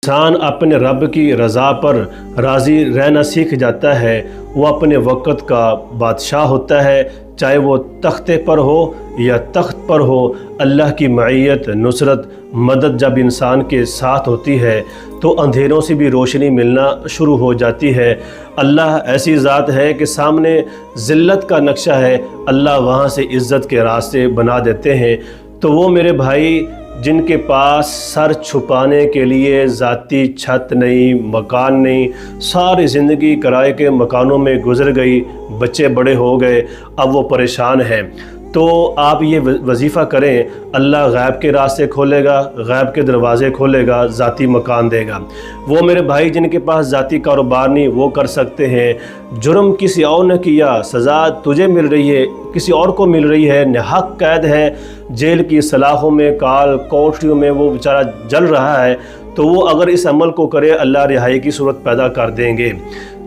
انسان اپنے رب کی رضا پر راضی رہنا سیکھ جاتا ہے، وہ اپنے وقت کا بادشاہ ہوتا ہے، چاہے وہ تختے پر ہو یا تخت پر ہو۔ اللہ کی معیت، نصرت، مدد جب انسان کے ساتھ ہوتی ہے تو اندھیروں سے بھی روشنی ملنا شروع ہو جاتی ہے۔ اللہ ایسی ذات ہے کہ سامنے ذلت کا نقشہ ہے، اللہ وہاں سے عزت کے راستے بنا دیتے ہیں۔ تو وہ میرے بھائی جن کے پاس سر چھپانے کے لیے ذاتی چھت نہیں، مکان نہیں، ساری زندگی کرائے کے مکانوں میں گزر گئی، بچے بڑے ہو گئے، اب وہ پریشان ہیں، تو آپ یہ وظیفہ کریں، اللہ غیب کے راستے کھولے گا، غیب کے دروازے کھولے گا، ذاتی مکان دے گا۔ وہ میرے بھائی جن کے پاس ذاتی کاروبار نہیں، وہ کر سکتے ہیں۔ جرم کسی اور نے کیا، سزا تجھے مل رہی ہے، کسی اور کو مل رہی ہے، ناحق قید ہے، جیل کی سلاخوں میں، کال کوٹریوں میں وہ بیچارہ جل رہا ہے، تو وہ اگر اس عمل کو کرے اللہ رہائی کی صورت پیدا کر دیں گے۔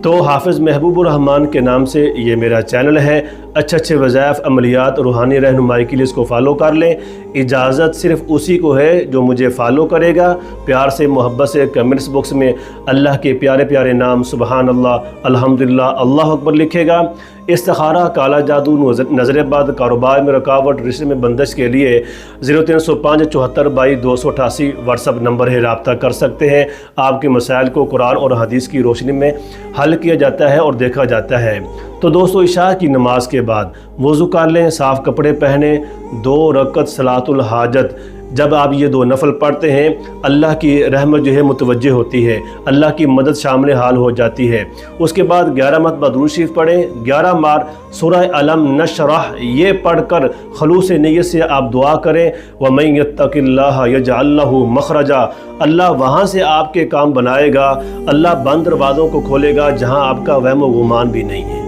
تو حافظ محبوب الرحمان کے نام سے یہ میرا چینل ہے، اچھے وظائف، عملیات، روحانی رہنمائی کے لیے اس کو فالو کر لیں۔ اجازت صرف اسی کو ہے جو مجھے فالو کرے گا، پیار سے محبت سے کمنٹس باکس میں اللہ کے پیارے پیارے نام سبحان اللہ، الحمدللہ، اللہ اکبر لکھے گا۔ استخارہ، کالا جادو، نظر بد، کاروبار میں رکاوٹ، رشتے میں بندش کے لیے 0305 74 22 288 واٹس ایپ نمبر ہے، رابطہ کر سکتے ہیں۔ آپ کے مسائل کو قرآن اور حدیث کی روشنی میں حل کیا جاتا ہے اور دیکھا جاتا ہے۔ تو دوستو، عشاء کی نماز کے بعد وضو کر لیں، صاف کپڑے پہنیں، 2 رکعت صلاۃ الحاجت جب آپ یہ 2 نفل پڑھتے ہیں، اللہ کی رحمت جو ہے متوجہ ہوتی ہے، اللہ کی مدد شامل حال ہو جاتی ہے۔ اس کے بعد 11 مرتبہ درود شریف پڑھیں، 11 بار سورہ علم نشرح یہ پڑھ کر خلوص نیت سے آپ دعا کریں، وَمَن يَتَّقِ اللَّهَ يَجْعَل لَّهُ مَخْرَجًا، اللہ وہاں سے آپ کے کام بنائے گا، اللہ بند دروازوں کو کھولے گا جہاں آپ کا وہم و گمان بھی نہیں ہے۔